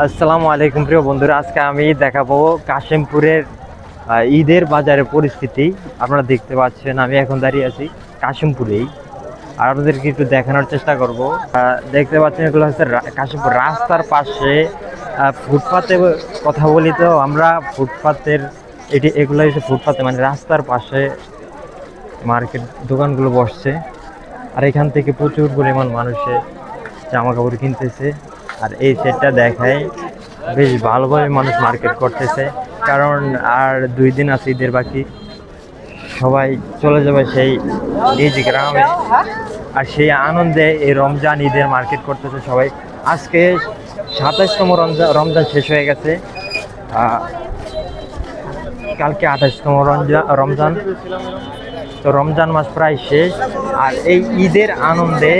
আসসালামু আলাইকুম প্রিয় বন্ধুরা, আজকে আমি দেখাবো কাশিমপুরের ঈদের বাজারের পরিস্থিতি। আপনারা দেখতে পাচ্ছেন আমি এখন দাঁড়িয়ে আছি কাশিমপুরেই, আর আপনাদেরকে একটু দেখানোর চেষ্টা করব। দেখতে পাচ্ছেন এগুলো হচ্ছে কাশিমপুর রাস্তার পাশে ফুটপাতে কথা বলি, তো আমরা ফুটপাতের এগুলো হচ্ছে ফুটপাতে মানে রাস্তার পাশে মার্কেট দোকানগুলো বসছে, আর এখান থেকে প্রচুর পরিমাণ মানুষে জামা কাপড় কিনতেছে। আর এই সেটটা দেখায় বেশ ভালোভাবে মানুষ মার্কেট করতেছে, কারণ আর 2 দিন আছে ঈদের বাকি। সবাই চলে যাবে সেই নিজ গ্রামে, আর সেই আনন্দে এই রমজান ঈদের মার্কেট করতেছে সবাই। আজকে 27তম রমজান শেষ হয়ে গেছে, কালকে 28তম রমজান। তো রমজান মাস প্রায় শেষ, আর এই ঈদের আনন্দে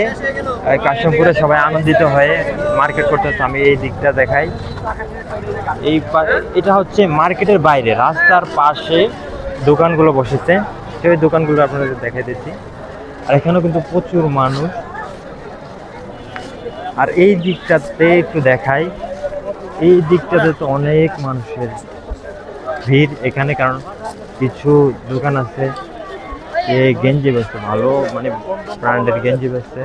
কাশিমপুরে সবাই আনন্দিত হয়ে মার্কেট করতেছে। আমি এই দিকটা দেখাই, এটা হচ্ছে মার্কেটের বাইরে রাস্তার পাশে দোকানগুলো বসেছে, সেই দোকানগুলো আপনাদের দেখাই দিচ্ছি। আর এখানেও কিন্তু প্রচুর মানুষ। আর এই দিকটাতে একটু দেখাই, এই দিকটাতে তো অনেক মানুষের ভিড় এখানে, কারণ কিছু দোকান আছে গেঞ্জি বেচছে, ভালো মানে ব্র্যান্ডের গেঞ্জি বেচছে।